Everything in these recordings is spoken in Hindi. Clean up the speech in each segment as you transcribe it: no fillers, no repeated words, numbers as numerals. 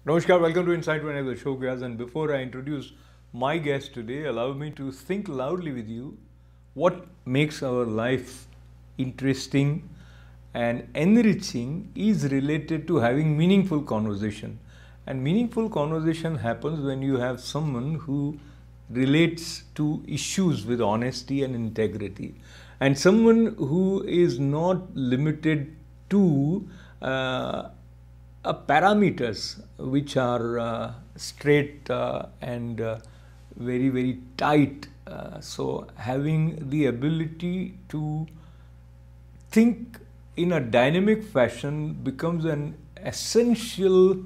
Namaskar, welcome to Insight When the show guys. And before I introduce my guest today, allow me to think loudly with you what makes our life interesting and enriching is related to having meaningful conversation. And meaningful conversation happens when you have someone who relates to issues with honesty and integrity, and someone who is not limited to parameters which are straight and very very tight. So having the ability to think in a dynamic fashion becomes an essential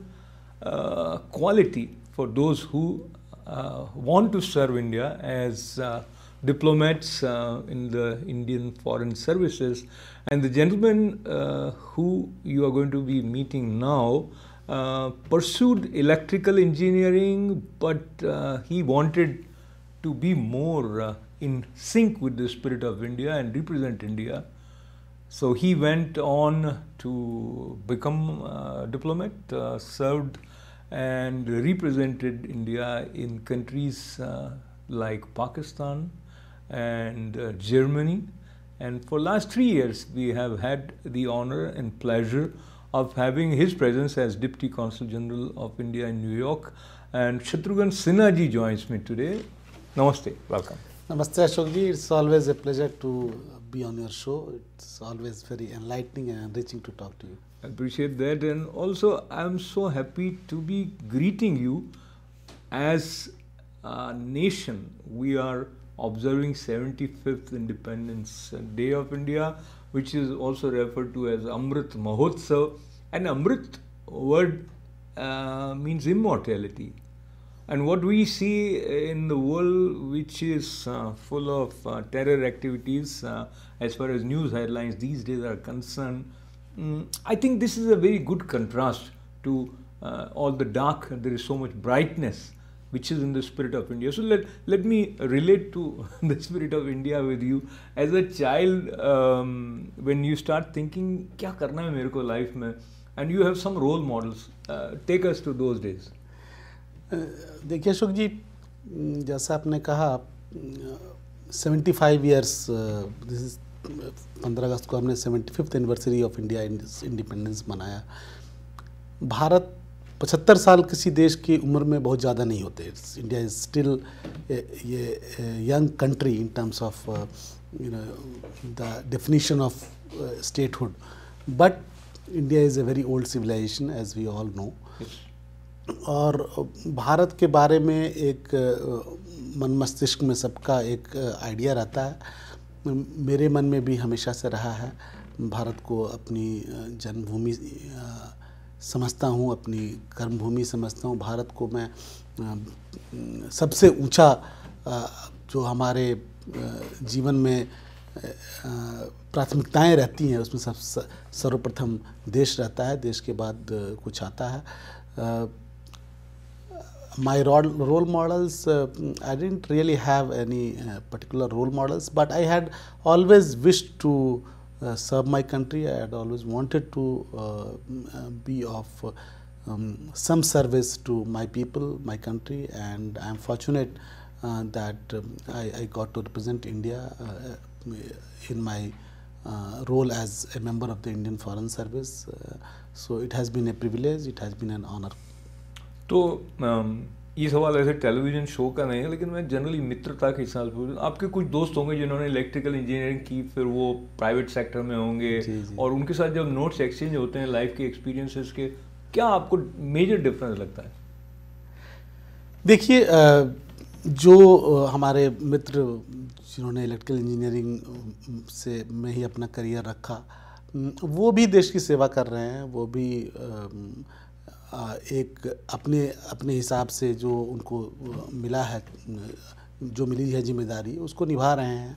quality for those who want to serve India as diplomats in the Indian Foreign Services. And the gentleman who you are going to be meeting now pursued electrical engineering, but he wanted to be more in sync with the spirit of India and represent India. So he went on to become a diplomat, served and represented India in countries like Pakistan and Germany. And for last 3 years, we have had the honor and pleasure of having his presence as Deputy Consul General of India in New York. And Shatrughan Sinha ji joins me today. Namaste, welcome. Namaste Ashok ji, it's always a pleasure to be on your show. It's always very enlightening and enriching to talk to you. I appreciate that, and also I'm so happy to be greeting you as a nation. We are observing 75th Independence Day of India, which is also referred to as Amrit Mahotsav. And Amrit word means immortality. And what we see in the world, which is full of terror activities, as far as news headlines these days are concerned, I think this is a very good contrast to all the dark. There is so much brightness which is in the spirit of India. So let me relate to the spirit of India with you. As a child, when you start thinking, क्या करना है मेरे को life में, and you have some role models, take us to those days. देखिए अशोक जी, जैसा आपने कहा 75 ईयर्स, दिस इज 15 अगस्त को हमने 75th anniversary of India independence मनाया। भारत 75 साल किसी देश की उम्र में बहुत ज़्यादा नहीं होते। India is still a young country in terms of the definition of statehood, but India is a very old civilisation as we all know. और भारत के बारे में एक मन मस्तिष्क में सबका एक आइडिया रहता है। मेरे मन में भी हमेशा से रहा है। भारत को अपनी जन्मभूमि समझता हूँ, अपनी कर्मभूमि समझता हूँ। भारत को मैं सबसे ऊंचा जो हमारे जीवन में प्राथमिकताएं रहती हैं उसमें सर्वप्रथम देश रहता है, देश के बाद कुछ आता है। My role models, I didn't really have any particular role models, but I had always wished to serve my country. I had always wanted to be of some service to my people, my country, and I am fortunate that I got to represent India in my role as a member of the Indian Foreign Service. So it has been a privilege, it has been an honor. तो ये सवाल ऐसे टेलीविज़न शो का नहीं है, लेकिन मैं जनरली मित्रता के हिसाब से पूछूँ। आपके कुछ दोस्त होंगे जिन्होंने इलेक्ट्रिकल इंजीनियरिंग की, फिर वो प्राइवेट सेक्टर में होंगे, और उनके साथ जब नोट्स एक्सचेंज होते हैं लाइफ के एक्सपीरियंसेस के, क्या आपको मेजर डिफरेंस लगता है? देखिए, जो हमारे मित्र जिन्होंने इलेक्ट्रिकल इंजीनियरिंग से में ही अपना करियर रखा, वो भी देश की सेवा कर रहे हैं। वो भी एक अपने हिसाब से जो उनको मिला है, जो मिली है जिम्मेदारी, उसको निभा रहे हैं।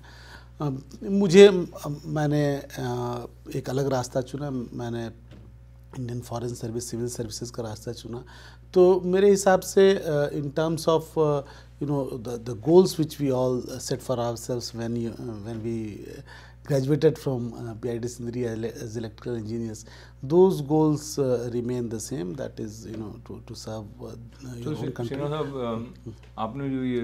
मैंने एक अलग रास्ता चुना। मैंने Indian foreign service, civil services का रास्ता चुना। तो मेरे हिसाब से in terms of the goals which we all set for ourselves when we graduated from PIT Sindri as electrical engineers. Those goals remain the same. That is, to serve your own country. Sinha साहब, आपने जो ये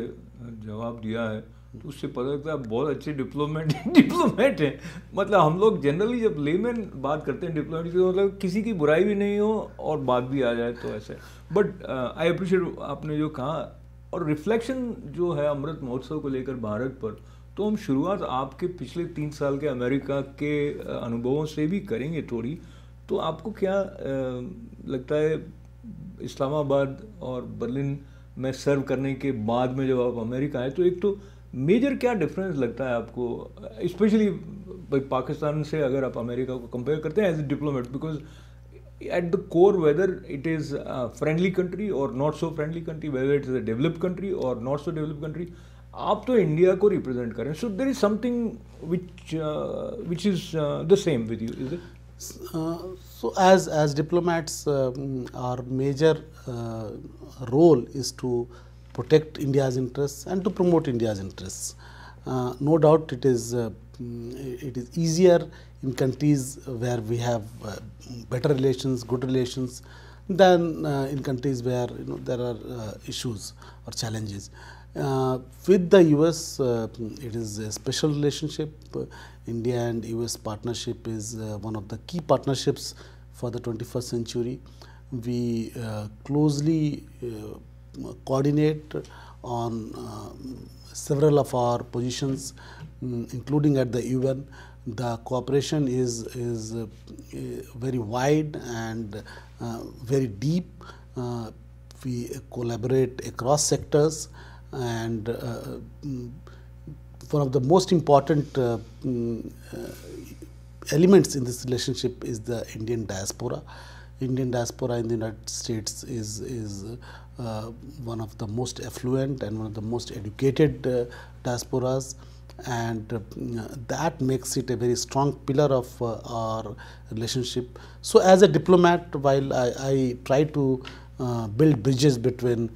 जवाब दिया है तो उससे पता लगता है आप बहुत अच्छे डिप्लोमेट हैं. मतलब हम लोग जनरली जब लेमैन बात करते हैं डिप्लोमेट की, तो मतलब किसी की बुराई भी नहीं हो और बात भी आ जाए तो ऐसे. बट आई अप्रिशिएट आपने जो कहा. और रिफ्लेक्शन जो है अमृत महोत्सव को लेकर भारत पर, तो हम शुरुआत आपके पिछले 3 साल के अमेरिका के अनुभवों से भी करेंगे थोड़ी. तो आपको क्या लगता है इस्लामाबाद और बर्लिन में सर्व करने के बाद में जब आप अमेरिका आए, तो एक तो मेजर क्या डिफरेंस लगता है आपको, स्पेशली पाकिस्तान से अगर आप अमेरिका को कंपेयर करते हैं as a diplomat, because at the core, whether it is a friendly country or not so friendly country, whether it is a developed country or not so developed country, आप तो इंडिया को रिप्रेजेंट करें. So there is something which is the same with you, is it? So as diplomats, our major role is to protect India's interests and to promote India's interests. No doubt it is easier in countries where we have better relations, good relations, than in countries where there are issues or challenges. With the US, it is a special relationship. India and US partnership is one of the key partnerships for the 21st century. We closely coordinate on several of our positions, including at the UN. The cooperation is very wide and very deep. We collaborate across sectors, and one of the most important elements in this relationship is the Indian diaspora. Indian diaspora in the United States is one of the most affluent and one of the most educated diasporas, and that makes it a very strong pillar of our relationship. So as a diplomat, while I try to build bridges between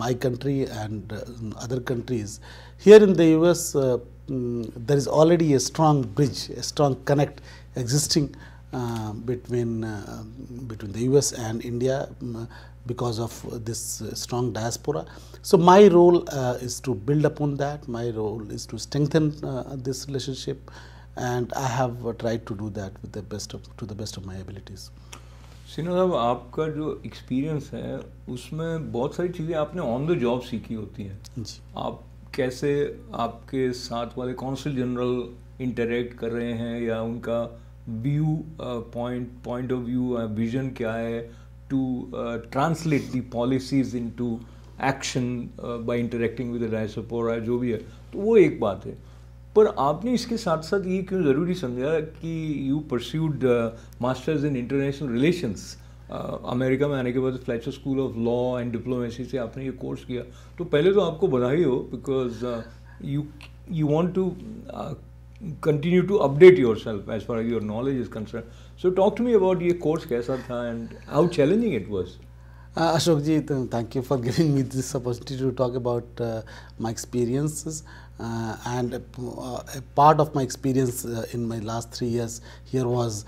my country and other countries, here in the US there is already a strong bridge, a strong connect existing between the US and India because of this strong diaspora. So my role is to build upon that. My role is to strengthen this relationship, and I have tried to do that with to the best of my abilities. Sinha साहब, आपका जो एक्सपीरियंस है उसमें बहुत सारी चीज़ें आपने ऑन द जॉब सीखी होती हैं. आप कैसे आपके साथ वाले कौंसल जनरल इंटरेक्ट कर रहे हैं, या उनका view point of view vision क्या है to translate the policies into action by interacting with the diaspora, जो भी है, तो वो एक बात है. पर आपने इसके साथ साथ ये क्यों ज़रूरी समझा कि you pursued masters in international relations. America में आने के बाद Fletcher school of law and diplomacy से आपने ये कोर्स किया, तो पहले तो आपको बधाई हो, because you want to continue to update yourself as far as your knowledge is concerned. So talk to me about ये course कैसा था and how challenging it was. Ashok ji, thank you for giving me this opportunity to talk about my experiences, and a part of my experience in my last 3 years here was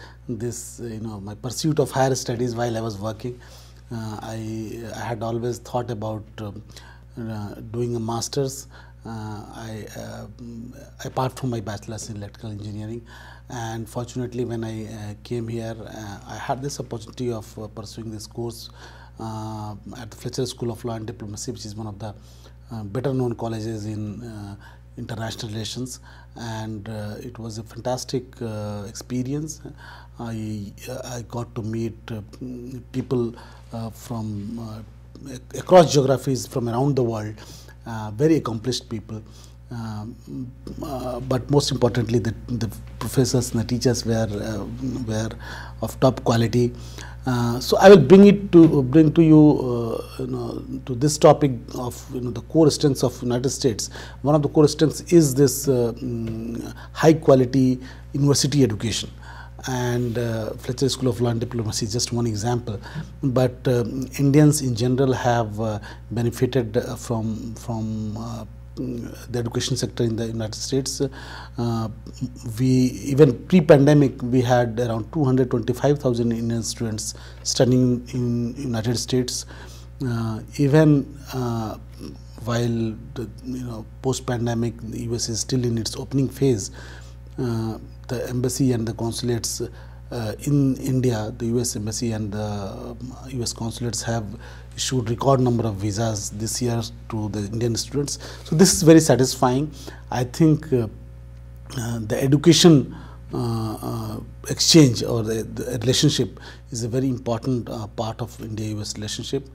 this, my pursuit of higher studies while I was working. I had always thought about doing a master's. Apart from my bachelor's in electrical engineering, and fortunately when I came here, I had this opportunity of pursuing this course at the Fletcher School of Law and Diplomacy, which is one of the better known colleges in international relations, and it was a fantastic experience. I got to meet people from across geographies from around the world. Very accomplished people, but most importantly the professors and the teachers were of top quality. So I will bring to you, to this topic of the core strengths of United States. One of the core strengths is this high quality university education, and Fletcher School of Law and Diplomacy is just one example. But Indians in general have benefited from the education sector in the United States. We even pre-pandemic we had around 225,000 Indian students studying in United States. Even while the post-pandemic, the US is still in its opening phase. The embassy and the consulates in India, the US embassy and the US consulates have issued record number of visas this year to the Indian students. So this is very satisfying. I think the education exchange or the relationship is a very important part of India-US relationship,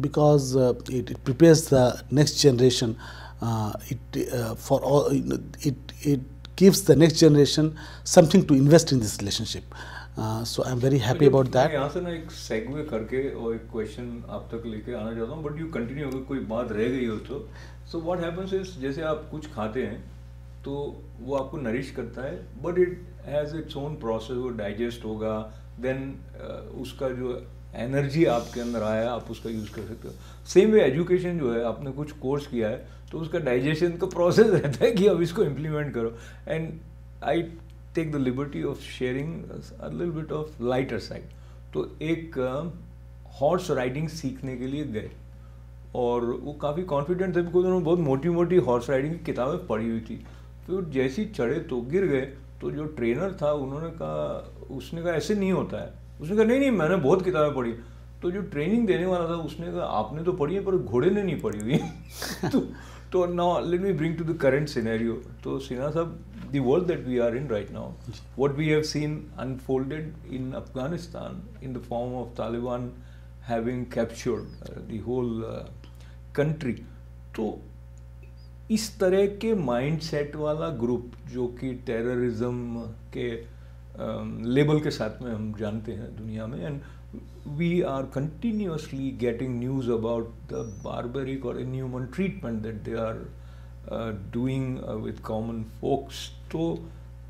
because it prepares the next generation. It gives the next generation something to invest in this relationship. So I'm very happy about that. यहाँ से ना एक सेगवे करके और एक क्वेश्चन आप तक लेके आना चाहता हूँ, बट यू कंटिन्यू, अगर कोई बात रह गई हो तो. सो व्हाट हैपेंस इज, जैसे आप कुछ खाते हैं तो वो आपको नरिश करता है, but it has its own process, वो डाइजेस्ट होगा, देन उसका जो एनर्जी आपके अंदर आया आप उसका यूज़ कर सकते हो. सेम वे एजुकेशन जो है, आपने कुछ कोर्स किया है तो उसका डाइजेशन का प्रोसेस रहता है कि अब इसको इम्प्लीमेंट करो. And I take the liberty of sharing a little bit of lighter side. तो एक हॉर्स राइडिंग सीखने के लिए गए और वो काफ़ी कॉन्फिडेंट थे, बिकॉज उन्होंने बहुत मोटी मोटी हॉर्स राइडिंग की किताबें पढ़ी हुई थी. फिर जैसे ही चढ़े तो गिर गए, तो जो ट्रेनर था उसने कहा ऐसे नहीं होता है. उसने कहा नहीं मैंने बहुत किताबें पढ़ी. तो जो ट्रेनिंग देने वाला था उसने कहा आपने तो पढ़ी है पर घोड़े ने नहीं पढ़ी हुई. तो now let me bring to the current scenario. तो सिन्हा साहब, the world that we are in right now, what we have seen unfolded in Afghanistan in the form of Taliban having captured the whole country. तो इस तरह के माइंडसेट वाला ग्रुप जो कि टेररिज्म के लेबल के साथ में हम जानते हैं दुनिया में, and we are continuously getting news about the barbaric or inhuman treatment that they are doing with common folks. तो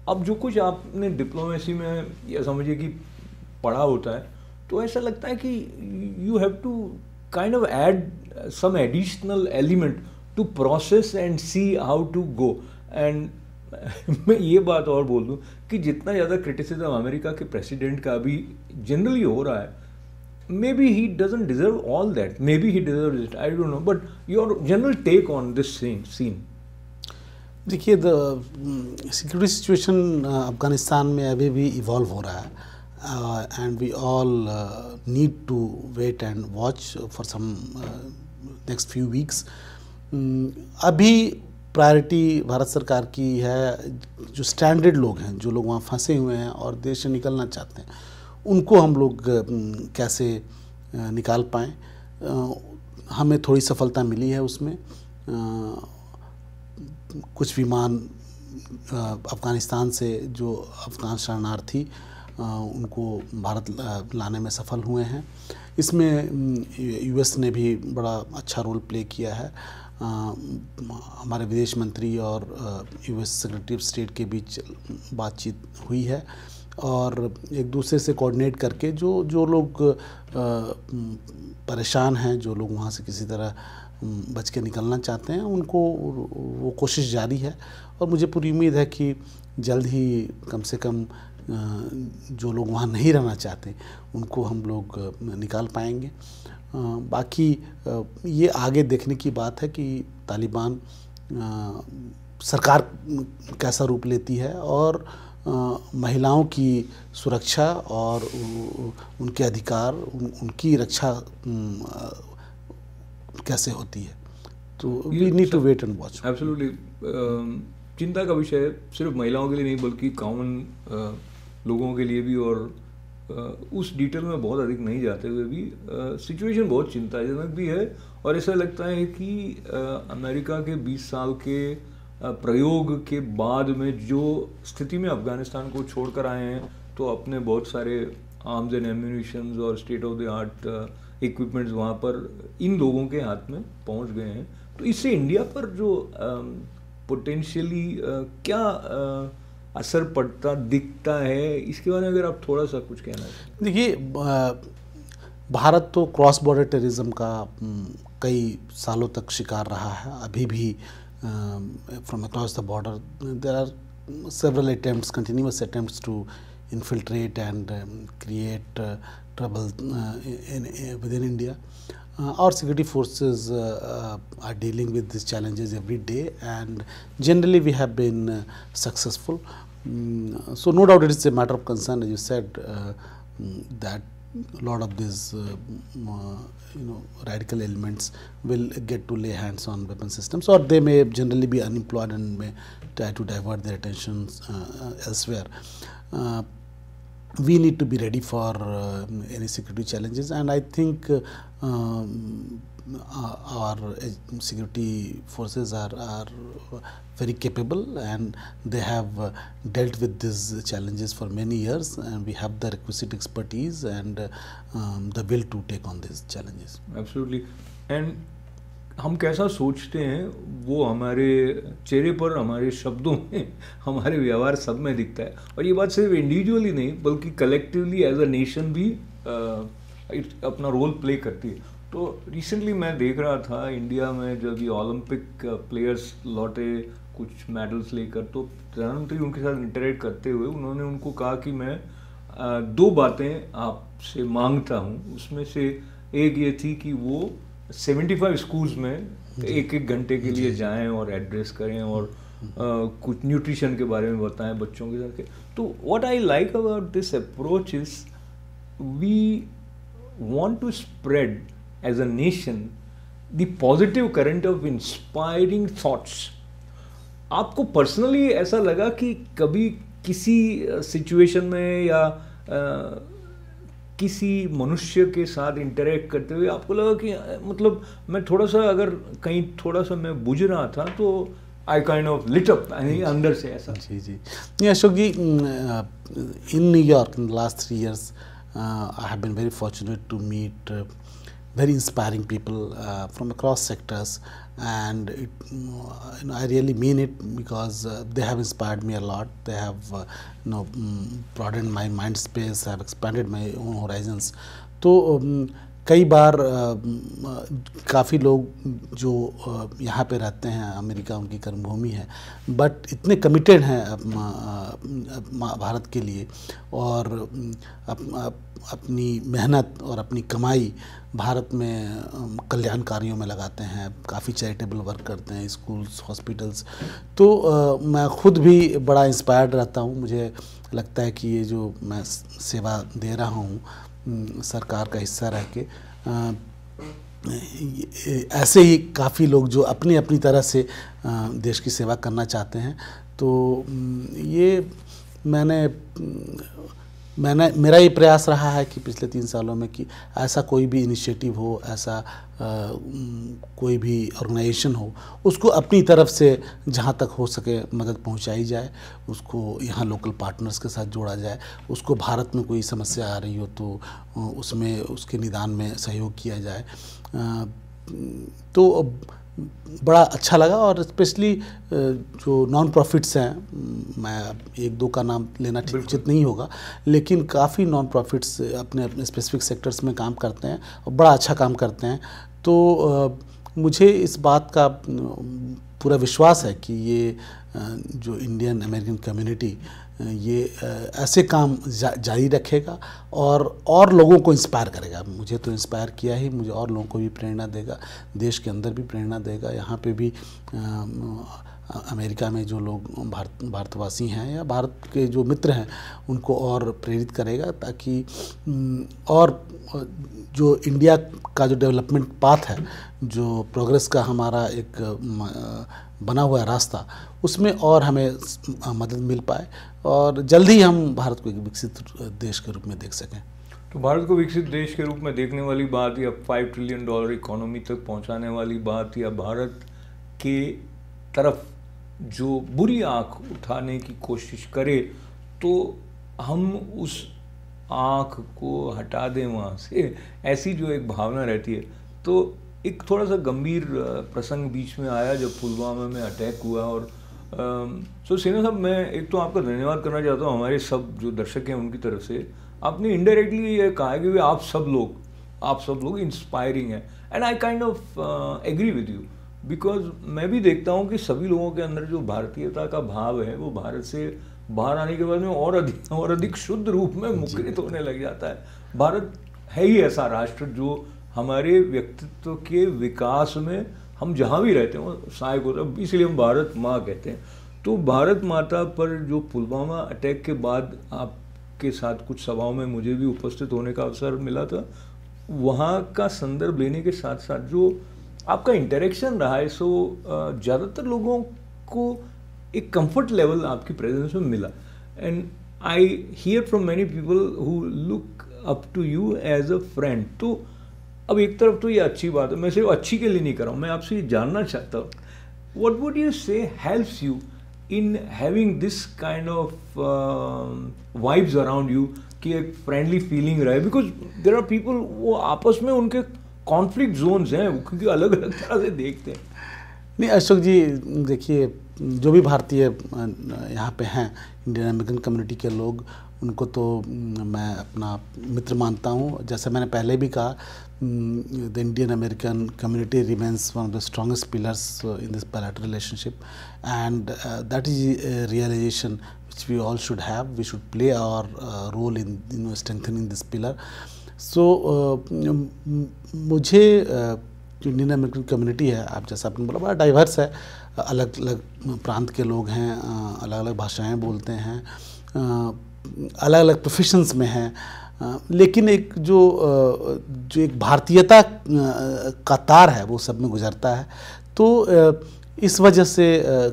अब जो कुछ आपने डिप्लोमेसी में या समझिए कि पढ़ा होता है, तो ऐसा लगता है कि you have to kind of add some additional element to process and see how to go. And मैं ये बात और बोल दूँ कि जितना ज़्यादा क्रिटिसिज्म अमेरिका के प्रेसिडेंट का अभी जनरली हो रहा है, maybe he doesn't deserve all that, maybe he deserves it, I don't know, but your general take on this scene. देखिए, द सिक्योरिटी सिचुएशन अफगानिस्तान में अभी भी इवॉल्व हो रहा है, and we all need to wait and watch for some next few weeks. अभी प्रायोरिटी भारत सरकार की है, जो स्टैंडर्ड लोग हैं, जो लोग वहाँ फंसे हुए हैं और देश से निकलना चाहते हैं, उनको हम लोग कैसे निकाल पाएँ. हमें थोड़ी सफलता मिली है उसमें. कुछ विमान अफ़गानिस्तान से जो अफ़गान शरणार्थी उनको भारत लाने में सफल हुए हैं. इसमें यूएस ने भी बड़ा अच्छा रोल प्ले किया है. हमारे विदेश मंत्री और यूएस सेक्रेटरी ऑफ स्टेट के बीच बातचीत हुई है, और एक दूसरे से कोऑर्डिनेट करके जो लोग परेशान हैं, जो लोग वहाँ से किसी तरह बच के निकलना चाहते हैं, उनको वो कोशिश जारी है. और मुझे पूरी उम्मीद है कि जल्द ही कम से कम जो लोग वहाँ नहीं रहना चाहते उनको हम लोग निकाल पाएंगे. बाकी ये आगे देखने की बात है कि तालिबान सरकार कैसा रूप लेती है, और महिलाओं की सुरक्षा और उनके अधिकार, उनकी रक्षा कैसे होती है. तो we need to wait and watch. Absolutely चिंता का विषय है, सिर्फ महिलाओं के लिए नहीं बल्कि कॉमन लोगों के लिए भी. और उस डिटेल में बहुत अधिक नहीं जाते हुए भी सिचुएशन बहुत चिंताजनक भी है. और ऐसा लगता है कि अमेरिका के 20 साल के प्रयोग के बाद में जो स्थिति में अफ़गानिस्तान को छोड़कर आए हैं, तो अपने बहुत सारे आर्म्स एंड एम्यूनिशंस और state of the art equipments वहाँ पर इन लोगों के हाथ में पहुँच गए हैं. तो इससे इंडिया पर जो पोटेंशियली क्या असर पड़ता दिखता है, इसके बारे में अगर आप थोड़ा सा कुछ कहना चाहें. देखिए, भारत तो क्रॉस बॉर्डर टेररिज्म का कई सालों तक शिकार रहा है। अभी भी from across the border there are several attempts, continuous attempts to infiltrate and create trouble within India. Our security forces are dealing with these challenges every day, and generally we have been successful. So no doubt it is a matter of concern, as you said, that a lot of these radical elements will get to lay hands on weapon systems, or they may generally be unemployed and may try to divert their attention elsewhere. We need to be ready for any security challenges, and I think our security forces are very capable, and they have dealt with these challenges for many years, and we have the requisite expertise and the will to take on these challenges. Absolutely. And हम कैसा सोचते हैं वो हमारे चेहरे पर, हमारे शब्दों में, हमारे व्यवहार सब में दिखता है। और ये बात सिर्फ इंडिविजुअली नहीं बल्कि कलेक्टिवली एज अ नेशन भी अपना रोल प्ले करती है। तो रिसेंटली मैं देख रहा था इंडिया में जब ये ओलंपिक प्लेयर्स लौटे कुछ मेडल्स लेकर, तो प्रधानमंत्री उनके साथ इंटरेक्ट करते हुए उन्होंने उनको कहा कि मैं दो बातें आपसे मांगता हूँ। उसमें से एक ये थी कि वो 75 स्कूल्स में एक घंटे के लिए जाएं और एड्रेस करें और कुछ न्यूट्रिशन के बारे में बताएं बच्चों के साथ। तो what I like about this approach is we want to spread as a nation the positive current of inspiring thoughts. आपको पर्सनली ऐसा लगा कि कभी किसी सिचुएशन में या किसी मनुष्य के साथ इंटरेक्ट करते हुए आपको लगा कि मतलब मैं थोड़ा सा अगर कहीं थोड़ा सा मैं बुझ रहा था तो आई काइंड ऑफ लिट अप अंदर से ऐसा? जी अशोक जी, in New York in the last 3 years I have been very fortunate to meet very inspiring people from across sectors, and I really mean it because they have inspired me a lot. They have broadened my mind space, have expanded my own horizons. तो कई बार काफ़ी लोग जो यहाँ पे रहते हैं, अमेरिका उनकी कर्मभूमि है, बट इतने कमिटेड हैं भारत के लिए और अपनी मेहनत और अपनी कमाई भारत में कल्याण कार्यों में लगाते हैं, काफ़ी चैरिटेबल वर्क करते हैं, स्कूल्स, हॉस्पिटल्स। तो मैं खुद भी बड़ा इंस्पायर्ड रहता हूँ। मुझे लगता है कि ये जो मैं सेवा दे रहा हूँ सरकार का हिस्सा रह के, ऐसे ही काफ़ी लोग जो अपनी अपनी तरह से देश की सेवा करना चाहते हैं। तो ये मेरा ये प्रयास रहा है कि पिछले 3 सालों में कि ऐसा कोई भी इनिशिएटिव हो, ऐसा कोई भी ऑर्गेनाइजेशन हो, उसको अपनी तरफ से जहाँ तक हो सके मदद पहुँचाई जाए, उसको यहाँ लोकल पार्टनर्स के साथ जोड़ा जाए, उसको भारत में कोई समस्या आ रही हो तो उसमें उसके निदान में सहयोग किया जाए। तो बड़ा अच्छा लगा। और स्पेशली जो नॉन प्रॉफिट्स हैं, मैं 1-2 का नाम लेना ठीक उचित नहीं होगा, लेकिन काफ़ी नॉन प्रॉफिट्स अपने अपने स्पेसिफिक सेक्टर्स में काम करते हैं और बड़ा अच्छा काम करते हैं। तो मुझे इस बात का पूरा विश्वास है कि ये जो इंडियन अमेरिकन कम्युनिटी ये ऐसे काम जारी रखेगा और लोगों को इंस्पायर करेगा। मुझे तो इंस्पायर किया ही, मुझे और लोगों को भी प्रेरणा देगा, देश के अंदर भी प्रेरणा देगा, यहाँ पे भी अमेरिका में जो लोग भारतवासी हैं या भारत के जो मित्र हैं उनको और प्रेरित करेगा, ताकि और जो इंडिया का जो डेवलपमेंट पाथ है, जो प्रोग्रेस का हमारा एक बना हुआ रास्ता, उसमें और हमें मदद मिल पाए और जल्द ही हम भारत को एक विकसित देश के रूप में देख सकें। तो भारत को विकसित देश के रूप में देखने वाली बात, या $5 ट्रिलियन इकोनॉमी तक पहुंचाने वाली बात, या भारत के तरफ जो बुरी आंख उठाने की कोशिश करे तो हम उस आंख को हटा दें वहाँ से, ऐसी जो एक भावना रहती है। तो एक थोड़ा सा गंभीर प्रसंग बीच में आया जब पुलवामा में अटैक हुआ। और सो सिन्हा साहब, मैं एक तो आपका धन्यवाद करना चाहता हूँ हमारे सब जो दर्शक हैं उनकी तरफ से। आपने इनडायरेक्टली ये कहा है कि आप सब लोग आप सब लोग इंस्पायरिंग हैं, and I kind of agree with you, because मैं भी देखता हूँ कि सभी लोगों के अंदर जो भारतीयता का भाव है वो भारत से बाहर आने के बाद में और अधिक शुद्ध रूप में मुखरित होने लग जाता है। भारत है ही ऐसा राष्ट्र जो हमारे व्यक्तित्व के विकास में हम जहाँ भी रहते हैं सहायक होता है, इसलिए हम भारत माँ कहते हैं। तो भारत माता पर जो पुलवामा अटैक के बाद आपके साथ कुछ सभाओं में मुझे भी उपस्थित होने का अवसर मिला था, वहाँ का संदर्भ लेने के साथ साथ जो आपका इंटरेक्शन रहा है, सो ज़्यादातर लोगों को एक कंफर्ट लेवल आपकी प्रेजेंस में मिला, and I hear from many people who look up to you as a friend. तो अब एक तरफ तो ये अच्छी बात है, मैं सिर्फ अच्छी के लिए नहीं कर रहा हूँ, मैं आपसे ये जानना चाहता हूँ, व्हाट वुड यू से helps you in having this kind of vibes around you कि एक फ्रेंडली फीलिंग रहे, बिकॉज देयर आर पीपल वो आपस में उनके कॉन्फ्लिक्ट जोन्स हैं क्योंकि अलग अलग तरह से देखते हैं। नहीं अशोक जी, देखिए जो भी भारतीय यहाँ पे हैं, इंडियन अमेरिकन कम्युनिटी के लोग, उनको तो मैं अपना मित्र मानता हूँ। जैसे मैंने पहले भी कहा, the Indian American community remains one of the strongest pillars in this bilateral relationship, and that is a realization which we all should have. We should play our role in strengthening this pillar. So मुझे जो इंडियन अमेरिकन कम्युनिटी है, आप जैसा आपने बोला, बड़ा डाइवर्स है, अलग अलग प्रांत के लोग हैं, अलग अलग भाषाएं बोलते हैं, अलग अलग प्रोफेशंस में हैं, लेकिन एक जो एक भारतीयता का तार है वो सब में गुजरता है। तो इस वजह से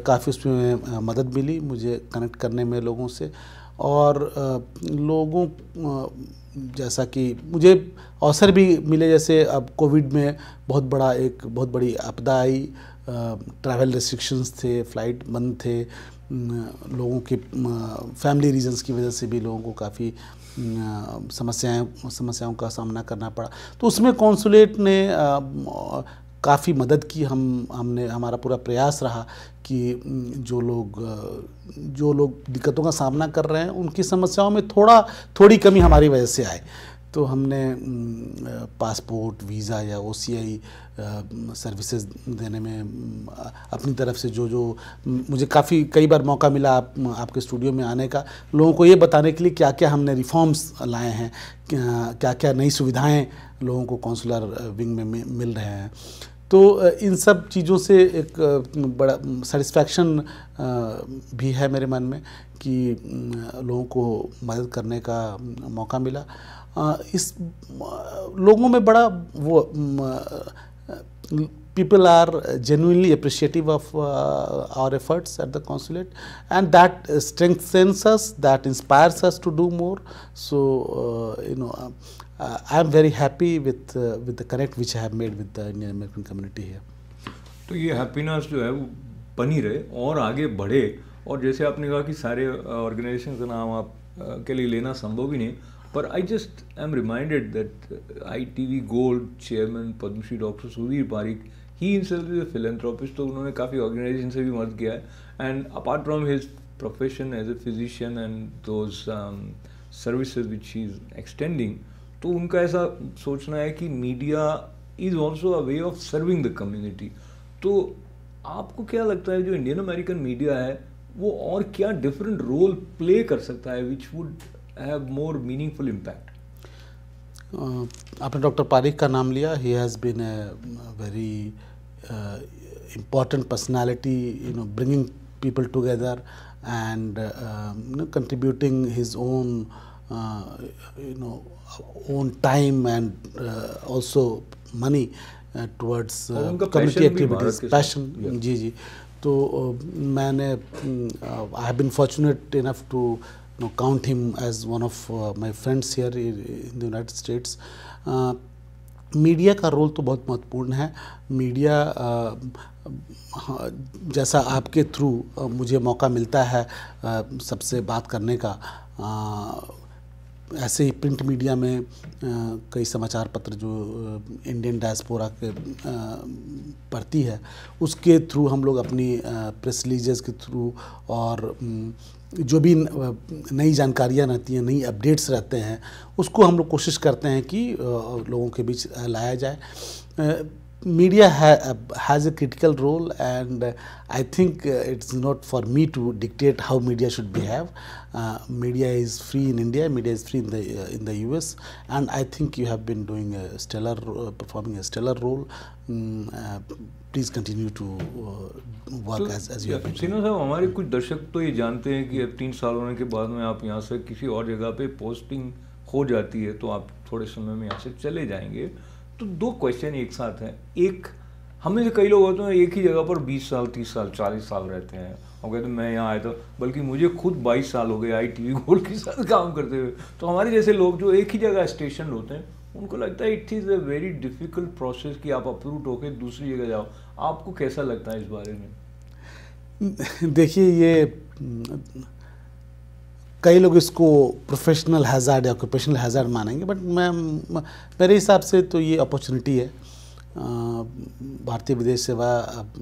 काफ़ी उसमें मदद मिली मुझे कनेक्ट करने में लोगों से, और लोगों जैसा कि मुझे अवसर भी मिले, जैसे अब कोविड में बहुत बड़ी आपदा आई, ट्रैवल रेस्ट्रिक्शंस थे, फ्लाइट बंद थे, लोगों के फैमिली रीजंस की वजह से भी लोगों को काफ़ी समस्याओं का सामना करना पड़ा। तो उसमें कॉन्सुलेट ने काफ़ी मदद की। हमने हमारा पूरा प्रयास रहा कि जो लोग दिक्कतों का सामना कर रहे हैं उनकी समस्याओं में थोड़ी कमी हमारी वजह से आए। तो हमने पासपोर्ट, वीज़ा या OCI सर्विसेज देने में अपनी तरफ से जो मुझे कई बार मौका मिला आपके स्टूडियो में आने का, लोगों को ये बताने के लिए क्या क्या हमने रिफॉर्म्स लाए हैं, क्या क्या नई सुविधाएं लोगों को कॉन्सुलर विंग में मिल रहे हैं। तो इन सब चीज़ों से एक बड़ा सेटिस्फैक्शन भी है मेरे मन में कि लोगों को मदद करने का मौका मिला। इस लोगों में बड़ा वो people are genuinely appreciative of our efforts at the consulate, and that strengthens us, that inspires us to do more. So I am very happy with the connect which I have made with the Indian American community here. तो ये हैप्पीनेस जो है वो बनी रहे और आगे बढ़े। और जैसे आपने कहा कि सारे ऑर्गेनाइजेशन का नाम आप के लिए लेना संभव ही नहीं, पर I just am reminded that ITV gold chairman Padmashri doctor Sudhir Parik, he himself is a philanthropist, तो उन्होंने काफ़ी ऑर्गेनाइजेशन से भी मदद किया है। And apart from his profession as a physician and those services which he is extending, तो उनका ऐसा सोचना है कि media is also a way of serving the community. तो आपको क्या लगता है जो इंडियन अमेरिकन मीडिया है वो और क्या डिफरेंट रोल प्ले कर सकता है which would have more meaningful impact? आपने डॉक्टर पारिक का नाम लिया। He has been a very important personality, bringing people together and contributing his own own time and also money towards community activities, passion. जी तो मैंने I have been fortunate enough to count him as one of my friends here in the United States. Media का रोल तो बहुत महत्वपूर्ण है। मीडिया जैसा आपके थ्रू मुझे मौका मिलता है सबसे बात करने का, ऐसे ही प्रिंट मीडिया में कई समाचार पत्र जो इंडियन डायस्पोरा के पढ़ती है, उसके थ्रू हम लोग अपनी प्रेस रिलीजेस के थ्रू और जो भी नई जानकारियाँ रहती हैं, नई अपडेट्स रहते हैं, उसको हम लोग कोशिश करते हैं कि लोगों के बीच लाया जाए। Media has a critical role, and I think it's not for me to dictate how media should behave. Media is free in India, media is free in the US, and I think you have been doing a stellar, performing a stellar role. Please continue to work as you have been. Sinha साहब, हमारे कुछ दर्शक तो ये जानते हैं कि अब 3 साल होने के बाद में आप यहाँ से किसी और जगह पे पोस्टिंग हो जाती है तो आप थोड़े समय में यहाँ से चले जाएंगे। तो 2 क्वेश्चन एक साथ हैं। एक, हमें से कई लोग होते हैं एक ही जगह पर 20 साल, 30 साल, 40 साल रहते हैं और कहते हैं मैं यहाँ आया था, बल्कि मुझे खुद 22 साल हो गए ITV गोल्ड के साथ काम करते हुए। तो हमारे जैसे लोग जो एक ही जगह स्टेशन होते हैं, उनको लगता है it is a very difficult process कि आप अप्रूव होकर दूसरी जगह जाओ। आपको कैसा लगता है इस बारे में? देखिए, ये कई लोग इसको प्रोफेशनल हैज़ार्ड या ऑक्यूपेशनल हैज़ार्ड मानेंगे, बट मेरे हिसाब से तो ये अपॉर्चुनिटी है। भारतीय विदेश सेवा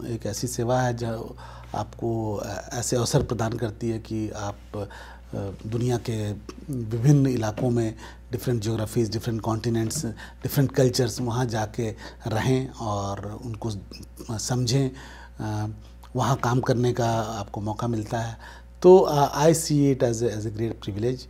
एक ऐसी सेवा है जो आपको ऐसे अवसर प्रदान करती है कि आप दुनिया के विभिन्न इलाकों में, different geographies, different continents, different cultures, वहाँ जाके रहें और उनको समझें, वहाँ काम करने का आपको मौका मिलता है। तो I see it as a great privilege.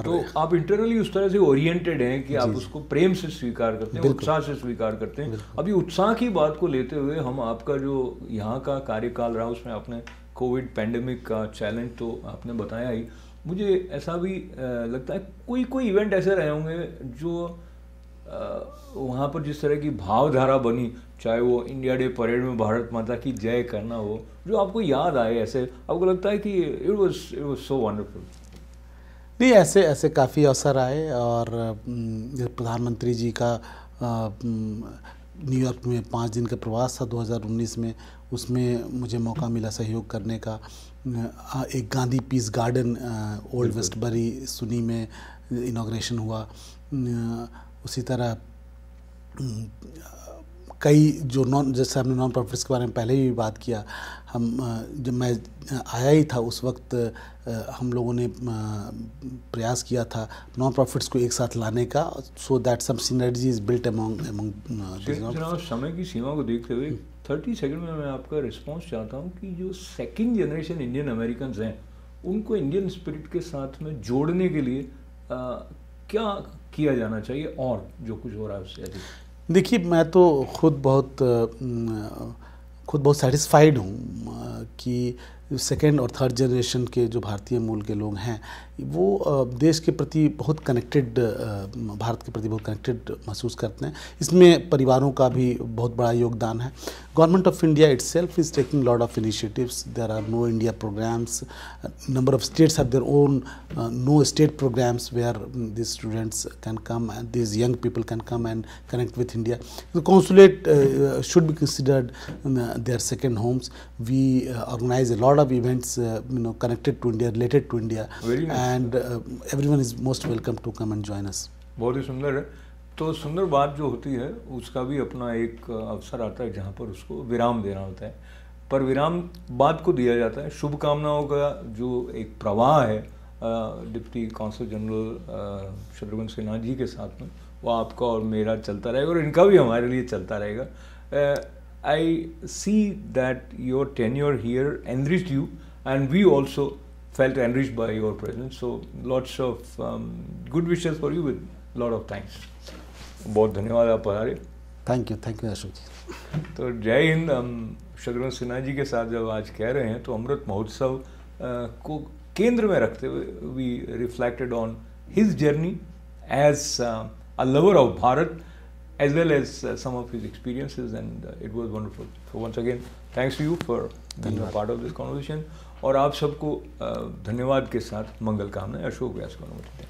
तो आप इंटरनली उस तरह से ओरिएंटेड हैं कि आप उसको प्रेम से स्वीकार करते हैं, उत्साह से स्वीकार करते हैं। अभी उत्साह की बात को लेते हुए, हम आपका जो यहाँ का कार्यकाल रहा उसमें आपने कोविड पैंडेमिक का चैलेंज तो आपने बताया ही। मुझे ऐसा भी लगता है कोई इवेंट ऐसे रहे होंगे जो वहाँ पर जिस तरह की भावधारा बनी, चाहे वो इंडिया डे परेड में भारत माता की जय करना हो, जो आपको याद आए, ऐसे आपको लगता है कि इट वाज सो वंडरफुल? नहीं, ऐसे काफ़ी अवसर आए और प्रधानमंत्री जी का न्यूयॉर्क में 5 दिन का प्रवास था 2019 में, उसमें मुझे मौका मिला सहयोग करने का। एक Gandhi peace garden old Westbury SUNY में इनॉग्रेशन हुआ। उसी तरह कई जो जैसे हमने नॉन प्रॉफिट्स के बारे में पहले भी बात किया, जब मैं आया ही था उस वक्त हम लोगों ने प्रयास किया था नॉन प्रॉफिट्स को एक साथ लाने का, so that some synergy is built among समय की सीमा को देखते हुए 30 सेकंड में मैं आपका रिस्पांस चाहता हूँ कि जो सेकंड जनरेशन इंडियन अमेरिकन हैं, उनको इंडियन स्पिरिट के साथ में जोड़ने के लिए क्या किया जाना चाहिए और जो कुछ हो रहा है उससे अधिक? देखिए, मैं तो खुद बहुत सेटिस्फाइड हूँ कि सेकेंड और थर्ड जनरेशन के जो भारतीय मूल के लोग हैं वो देश के प्रति बहुत कनेक्टेड, भारत के प्रति बहुत कनेक्टेड महसूस करते हैं। इसमें परिवारों का भी बहुत बड़ा योगदान है। Government of India itself is taking lot of initiatives. There are know India programmes, number of states have their own know state programmes where these students can come and these young people can come and connect with India. The consulate should be considered their second homes. We organize a lot of events connected to India, related to India. Very nice. And everyone is most welcome to come and join us. बहुत ही सुंदर है। तो सुंदर बात जो होती है उसका भी अपना एक अवसर आता है जहाँ पर उसको विराम देना होता है, पर विराम बात को दिया जाता है। शुभकामनाओं का जो एक प्रवाह है deputy consul general Shatrughan Sinha ji के साथ में, वो आपका और मेरा चलता रहेगा और इनका भी हमारे लिए चलता रहेगा। I see that your tenure here enriched you and we also felt enriched by your presence, so lots of good wishes for you with lot of thanks. बहुत धन्यवाद आप पधारे। थैंक यू अशोक जी। तो जय हिंद। हम शत्रुघ्न सिन्हा जी के साथ जब आज कह रहे हैं तो अमृत महोत्सव को केंद्र में रखते हुए we reflected on his journey as a lover of Bharat as well as some of his experiences, and it was wonderful. So once again, thanks to you for being a part of this conversation. और आप सबको धन्यवाद के साथ मंगल कामनाएं। अशोक व्यास को नमस्ते।